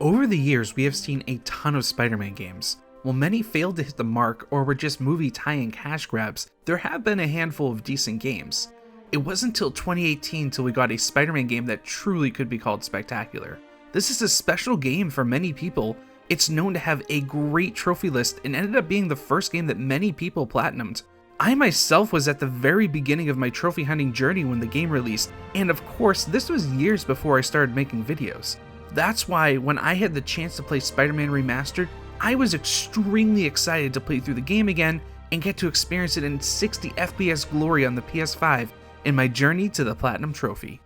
Over the years, we have seen a ton of Spider-Man games. While many failed to hit the mark or were just movie tie-in cash grabs, there have been a handful of decent games. It wasn't until 2018 till we got a Spider-Man game that truly could be called spectacular. This is a special game for many people. It's known to have a great trophy list and ended up being the first game that many people platinumed. I myself was at the very beginning of my trophy hunting journey when the game released, and of course this was years before I started making videos. That's why when I had the chance to play Spider-Man Remastered, I was extremely excited to play through the game again and get to experience it in 60 FPS glory on the PS5 in my journey to the Platinum Trophy.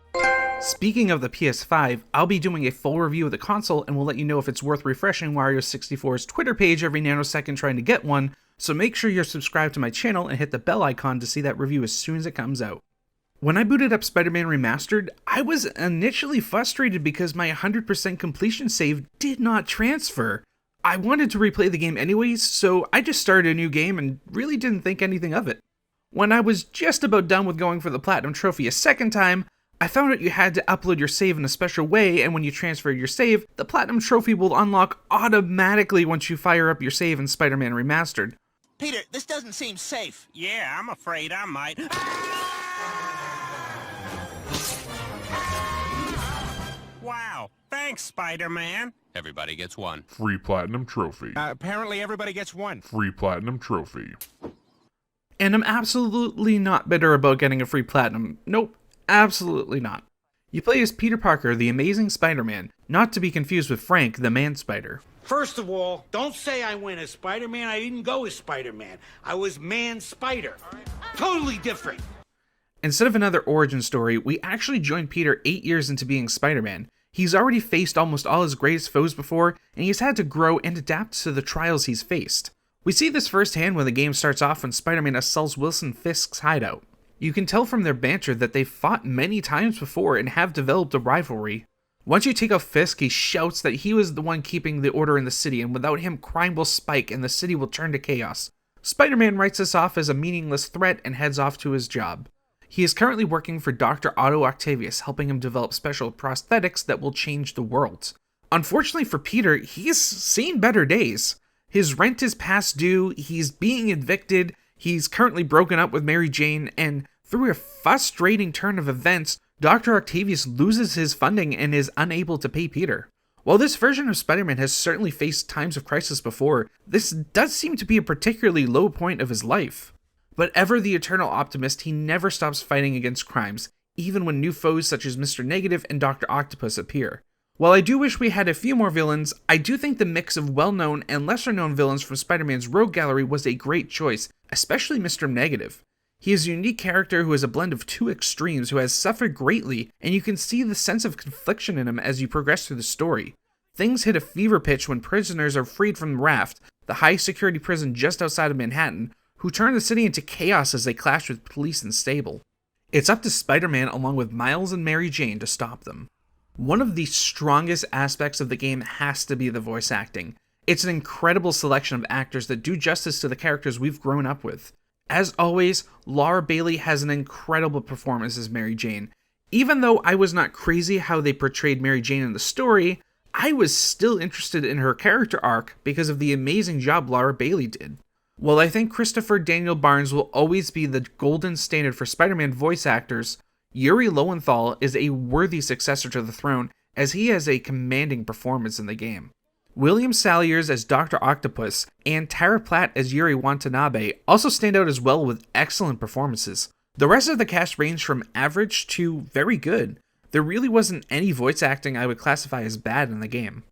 Speaking of the PS5, I'll be doing a full review of the console and will let you know if it's worth refreshing Wario64's Twitter page every nanosecond trying to get one, so make sure you're subscribed to my channel and hit the bell icon to see that review as soon as it comes out. When I booted up Spider-Man Remastered, I was initially frustrated because my 100% completion save did not transfer. I wanted to replay the game anyways, so I just started a new game and really didn't think anything of it. When I was just about done with going for the Platinum Trophy a second time, I found out you had to upload your save in a special way, and when you transfer your save, the Platinum Trophy will unlock automatically once you fire up your save in Spider-Man Remastered. Peter, this doesn't seem safe. Yeah, I'm afraid I might. Wow, thanks, Spider-Man. Everybody gets one. Free Platinum Trophy. Apparently everybody gets one. Free Platinum Trophy. And I'm absolutely not bitter about getting a free Platinum. Nope, absolutely not. You play as Peter Parker, the Amazing Spider-Man, not to be confused with Frank, the Man-Spider. First of all, don't say I went as Spider-Man. I didn't go as Spider-Man. I was Man-Spider. Totally different. Instead of another origin story, we actually joined Peter 8 years into being Spider-Man. He's already faced almost all his greatest foes before, and he's had to grow and adapt to the trials he's faced. We see this firsthand when the game starts off when Spider-Man assaults Wilson Fisk's hideout. You can tell from their banter that they've fought many times before and have developed a rivalry. Once you take out Fisk, he shouts that he was the one keeping the order in the city, and without him, crime will spike and the city will turn to chaos. Spider-Man writes this off as a meaningless threat and heads off to his job. He is currently working for Dr. Otto Octavius, helping him develop special prosthetics that will change the world. Unfortunately for Peter, he's seen better days. His rent is past due, he's being evicted, he's currently broken up with Mary Jane, and through a frustrating turn of events, Dr. Octavius loses his funding and is unable to pay Peter. While this version of Spider-Man has certainly faced times of crisis before, this does seem to be a particularly low point of his life. But ever the eternal optimist, he never stops fighting against crimes, even when new foes such as Mr. Negative and Dr. Octopus appear. While I do wish we had a few more villains, I do think the mix of well-known and lesser-known villains from Spider-Man's Rogue Gallery was a great choice, especially Mr. Negative. He is a unique character who is a blend of two extremes who has suffered greatly, and you can see the sense of confliction in him as you progress through the story. Things hit a fever pitch when prisoners are freed from Raft, the high-security prison just outside of Manhattan, who turn the city into chaos as they clash with police and stable. It's up to Spider-Man along with Miles and Mary Jane to stop them. One of the strongest aspects of the game has to be the voice acting. It's an incredible selection of actors that do justice to the characters we've grown up with. As always, Laura Bailey has an incredible performance as Mary Jane. Even though I was not crazy how they portrayed Mary Jane in the story, I was still interested in her character arc because of the amazing job Laura Bailey did. While I think Christopher Daniel Barnes will always be the golden standard for Spider-Man voice actors, Yuri Lowenthal is a worthy successor to the throne as he has a commanding performance in the game. William Salyers as Dr. Octopus and Tara Platt as Yuri Watanabe also stand out as well with excellent performances. The rest of the cast range from average to very good. There really wasn't any voice acting I would classify as bad in the game.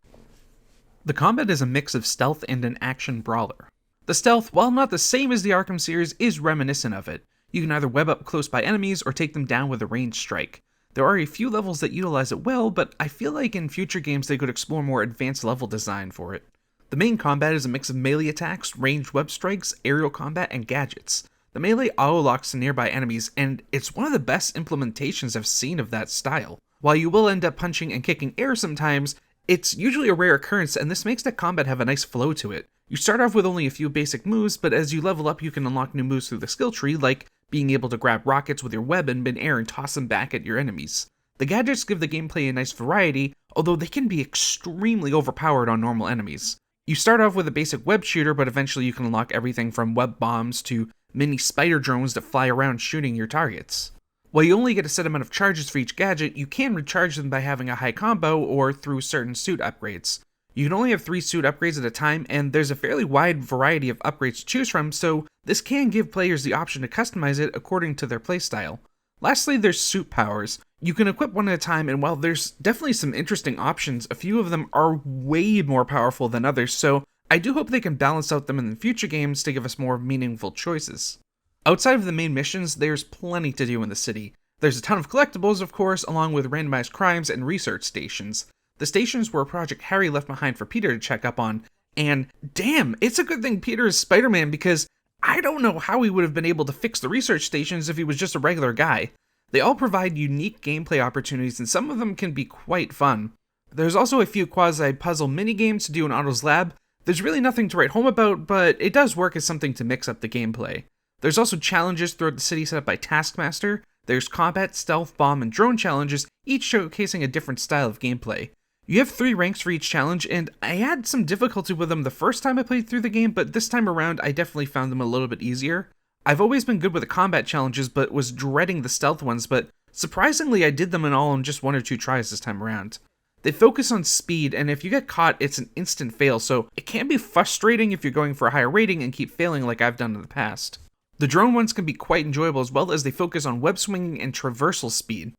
The combat is a mix of stealth and an action brawler. The stealth, while not the same as the Arkham series, is reminiscent of it. You can either web up close by enemies or take them down with a ranged strike. There are a few levels that utilize it well, but I feel like in future games they could explore more advanced level design for it. The main combat is a mix of melee attacks, ranged web strikes, aerial combat, and gadgets. The melee auto-locks to nearby enemies, and it's one of the best implementations I've seen of that style. While you will end up punching and kicking air sometimes, it's usually a rare occurrence, and this makes the combat have a nice flow to it. You start off with only a few basic moves, but as you level up you can unlock new moves through the skill tree, like being able to grab rockets with your web in mid-air and toss them back at your enemies. The gadgets give the gameplay a nice variety, although they can be extremely overpowered on normal enemies. You start off with a basic web shooter, but eventually you can unlock everything from web bombs to mini spider drones that fly around shooting your targets. While you only get a set amount of charges for each gadget, you can recharge them by having a high combo or through certain suit upgrades. You can only have 3 suit upgrades at a time, and there's a fairly wide variety of upgrades to choose from, so this can give players the option to customize it according to their playstyle. Lastly, there's suit powers. You can equip one at a time, and while there's definitely some interesting options, a few of them are way more powerful than others, so I do hope they can balance out them in the future games to give us more meaningful choices. Outside of the main missions, there's plenty to do in the city. There's a ton of collectibles, of course, along with randomized crimes and research stations. The stations were a project Harry left behind for Peter to check up on, and damn, it's a good thing Peter is Spider-Man because I don't know how he would have been able to fix the research stations if he was just a regular guy. They all provide unique gameplay opportunities, and some of them can be quite fun. There's also a few quasi-puzzle minigames to do in Otto's lab. There's really nothing to write home about, but it does work as something to mix up the gameplay. There's also challenges throughout the city set up by Taskmaster. There's combat, stealth, bomb, and drone challenges, each showcasing a different style of gameplay. You have 3 ranks for each challenge, and I had some difficulty with them the first time I played through the game, but this time around I definitely found them a little bit easier. I've always been good with the combat challenges, but was dreading the stealth ones, but surprisingly I did them in all in just 1 or 2 tries this time around. They focus on speed, and if you get caught, it's an instant fail, so it can be frustrating if you're going for a higher rating and keep failing like I've done in the past. The drone ones can be quite enjoyable as well as they focus on web swinging and traversal speed.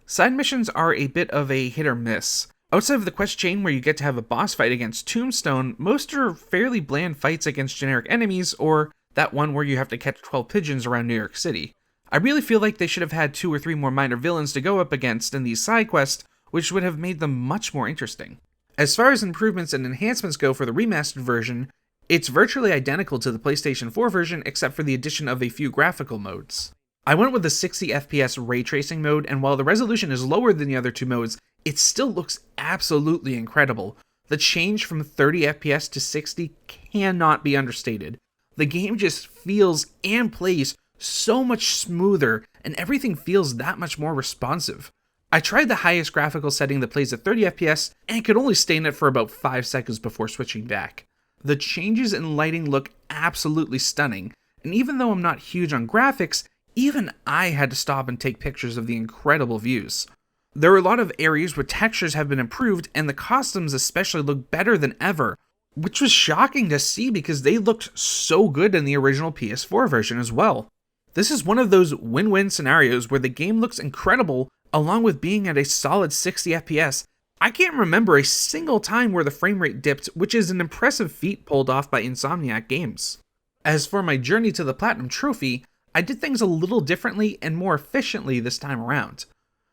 Side missions are a bit of a hit or miss. Outside of the quest chain where you get to have a boss fight against Tombstone, most are fairly bland fights against generic enemies, or that one where you have to catch 12 pigeons around New York City. I really feel like they should have had 2 or 3 more minor villains to go up against in these side quests, which would have made them much more interesting. As far as improvements and enhancements go for the remastered version, it's virtually identical to the PlayStation 4 version except for the addition of a few graphical modes. I went with the 60 FPS ray tracing mode, and while the resolution is lower than the other 2 modes, it still looks absolutely incredible. The change from 30 FPS to 60 cannot be understated. The game just feels and plays so much smoother, and everything feels that much more responsive. I tried the highest graphical setting that plays at 30 FPS, and could only stay in it for about 5 seconds before switching back. The changes in lighting look absolutely stunning, and even though I'm not huge on graphics, even I had to stop and take pictures of the incredible views. There are a lot of areas where textures have been improved, and the costumes especially look better than ever, which was shocking to see because they looked so good in the original PS4 version as well. This is one of those win-win scenarios where the game looks incredible along with being at a solid 60 FPS. I can't remember a single time where the frame rate dipped, which is an impressive feat pulled off by Insomniac Games. As for my journey to the Platinum Trophy, I did things a little differently and more efficiently this time around.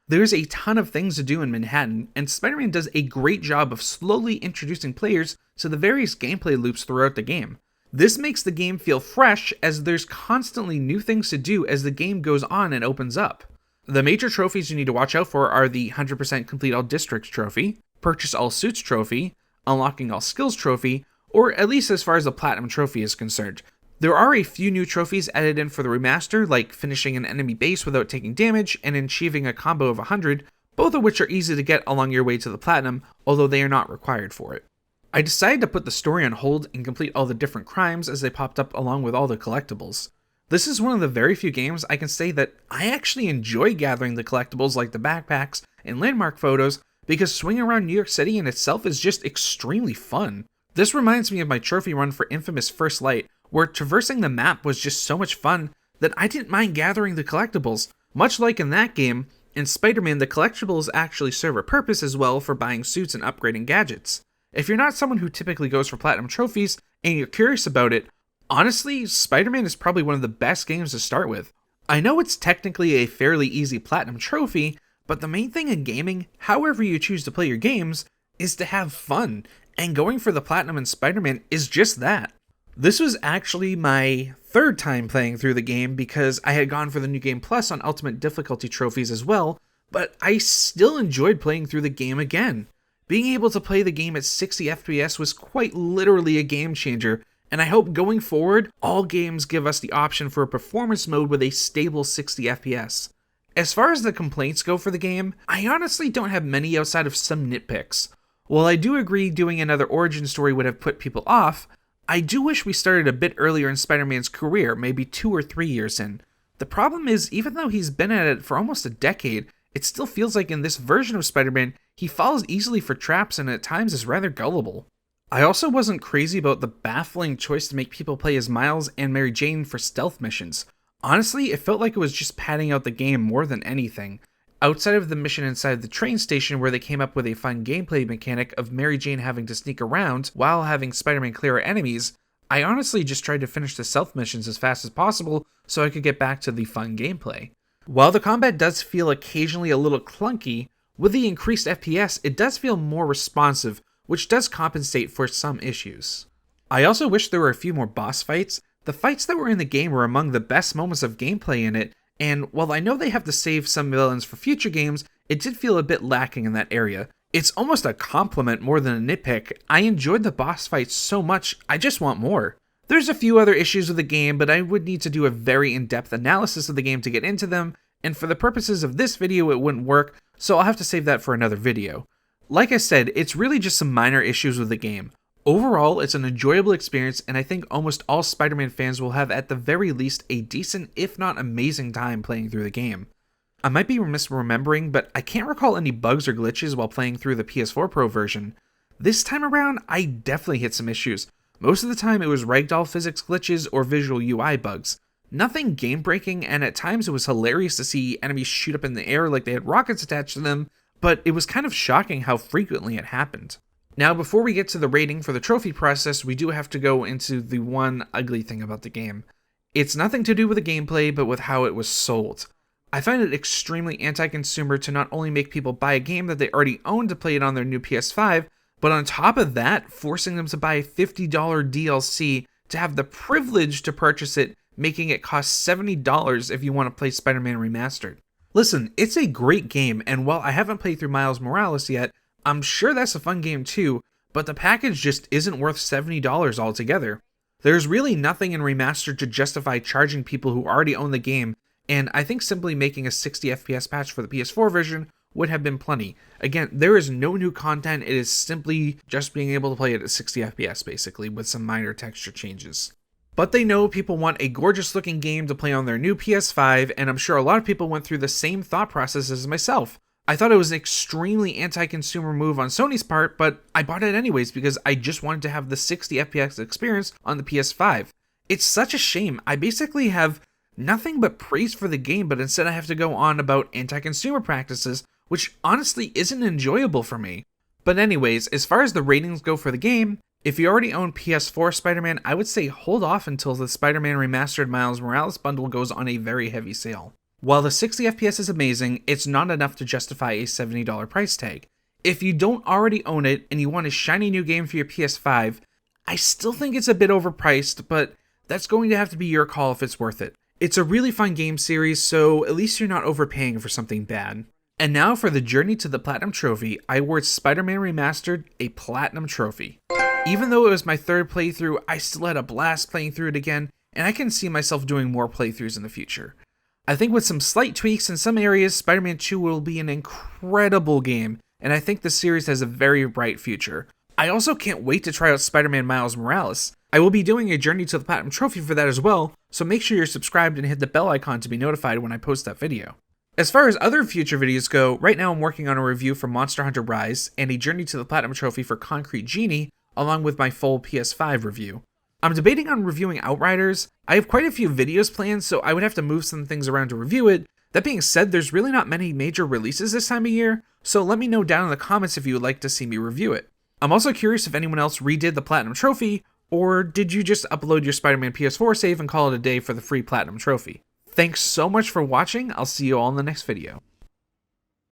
There's a ton of things to do in Manhattan, and Spider-Man does a great job of slowly introducing players to the various gameplay loops throughout the game. This makes the game feel fresh as there's constantly new things to do as the game goes on and opens up. The major trophies you need to watch out for are the 100% complete all districts trophy, purchase all suits trophy, unlocking all skills trophy, or at least as far as the Platinum Trophy is concerned. There are a few new trophies added in for the remaster, like finishing an enemy base without taking damage and achieving a combo of 100, both of which are easy to get along your way to the Platinum, although they are not required for it. I decided to put the story on hold and complete all the different crimes as they popped up along with all the collectibles. This is one of the very few games I can say that I actually enjoy gathering the collectibles like the backpacks and landmark photos, because swinging around New York City in itself is just extremely fun. This reminds me of my trophy run for Infamous First Light, where traversing the map was just so much fun that I didn't mind gathering the collectibles. Much like in that game, in Spider-Man the collectibles actually serve a purpose as well for buying suits and upgrading gadgets. If you're not someone who typically goes for platinum trophies and you're curious about it, honestly, Spider-Man is probably one of the best games to start with. I know it's technically a fairly easy platinum trophy, but the main thing in gaming, however you choose to play your games, is to have fun, and going for the platinum in Spider-Man is just that. This was actually my 3rd time playing through the game because I had gone for the New Game Plus on Ultimate Difficulty trophies as well, but I still enjoyed playing through the game again. Being able to play the game at 60 FPS was quite literally a game changer, and I hope going forward, all games give us the option for a performance mode with a stable 60 FPS. As far as the complaints go for the game, I honestly don't have many outside of some nitpicks. While I do agree doing another origin story would have put people off, I do wish we started a bit earlier in Spider-Man's career, maybe 2 or 3 years in. The problem is, even though he's been at it for almost a decade, it still feels like in this version of Spider-Man, he falls easily for traps and at times is rather gullible. I also wasn't crazy about the baffling choice to make people play as Miles and Mary Jane for stealth missions. Honestly, it felt like it was just padding out the game more than anything. Outside of the mission inside the train station where they came up with a fun gameplay mechanic of Mary Jane having to sneak around while having Spider-Man clear her enemies, I honestly just tried to finish the stealth missions as fast as possible so I could get back to the fun gameplay. While the combat does feel occasionally a little clunky, with the increased FPS, it does feel more responsive, which does compensate for some issues. I also wish there were a few more boss fights. The fights that were in the game were among the best moments of gameplay in it, and while I know they have to save some villains for future games, it did feel a bit lacking in that area. It's almost a compliment more than a nitpick. I enjoyed the boss fights so much, I just want more. There's a few other issues with the game, but I would need to do a very in-depth analysis of the game to get into them, and for the purposes of this video it wouldn't work, so I'll have to save that for another video. Like I said, it's really just some minor issues with the game. Overall, it's an enjoyable experience, and I think almost all Spider-Man fans will have at the very least a decent, if not amazing time playing through the game. I might be misremembering, but I can't recall any bugs or glitches while playing through the PS4 Pro version. This time around, I definitely hit some issues. Most of the time it was ragdoll physics glitches or visual UI bugs. Nothing game-breaking, and at times it was hilarious to see enemies shoot up in the air like they had rockets attached to them, but it was kind of shocking how frequently it happened. Now, before we get to the rating for the trophy process, we do have to go into the one ugly thing about the game. It's nothing to do with the gameplay, but with how it was sold. I find it extremely anti-consumer to not only make people buy a game that they already own to play it on their new PS5, but on top of that, forcing them to buy a $50 DLC to have the privilege to purchase it, making it cost $70 if you want to play Spider-Man Remastered. Listen, it's a great game, and while I haven't played through Miles Morales yet, I'm sure that's a fun game too, but the package just isn't worth $70 altogether. There's really nothing in Remastered to justify charging people who already own the game, and I think simply making a 60 FPS patch for the PS4 version would have been plenty. Again, there is no new content, it is simply just being able to play it at 60 FPS basically, with some minor texture changes. But they know people want a gorgeous looking game to play on their new PS5, and I'm sure a lot of people went through the same thought process as myself. I thought it was an extremely anti-consumer move on Sony's part, but I bought it anyways because I just wanted to have the 60 FPS experience on the PS5. It's such a shame. I basically have nothing but praise for the game, but instead I have to go on about anti-consumer practices, which honestly isn't enjoyable for me. But anyways, as far as the ratings go for the game, if you already own PS4 Spider-Man, I would say hold off until the Spider-Man Remastered Miles Morales bundle goes on a very heavy sale. While the 60 FPS is amazing, it's not enough to justify a $70 price tag. If you don't already own it and you want a shiny new game for your PS5, I still think it's a bit overpriced, but that's going to have to be your call if it's worth it. It's a really fun game series, so at least you're not overpaying for something bad. And now for the journey to the Platinum Trophy, I award Spider-Man Remastered a Platinum Trophy. Even though it was my third playthrough, I still had a blast playing through it again, and I can see myself doing more playthroughs in the future. I think with some slight tweaks in some areas, Spider-Man 2 will be an incredible game, and I think the series has a very bright future. I also can't wait to try out Spider-Man Miles Morales. I will be doing a journey to the Platinum Trophy for that as well, so make sure you're subscribed and hit the bell icon to be notified when I post that video. As far as other future videos go, right now I'm working on a review for Monster Hunter Rise and a journey to the Platinum Trophy for Concrete Genie, along with my full PS5 review. I'm debating on reviewing Outriders. I have quite a few videos planned, so I would have to move some things around to review it. That being said, there's really not many major releases this time of year, so let me know down in the comments if you would like to see me review it. I'm also curious if anyone else redid the Platinum Trophy, or did you just upload your Spider-Man PS4 save and call it a day for the free Platinum Trophy? Thanks so much for watching, I'll see you all in the next video.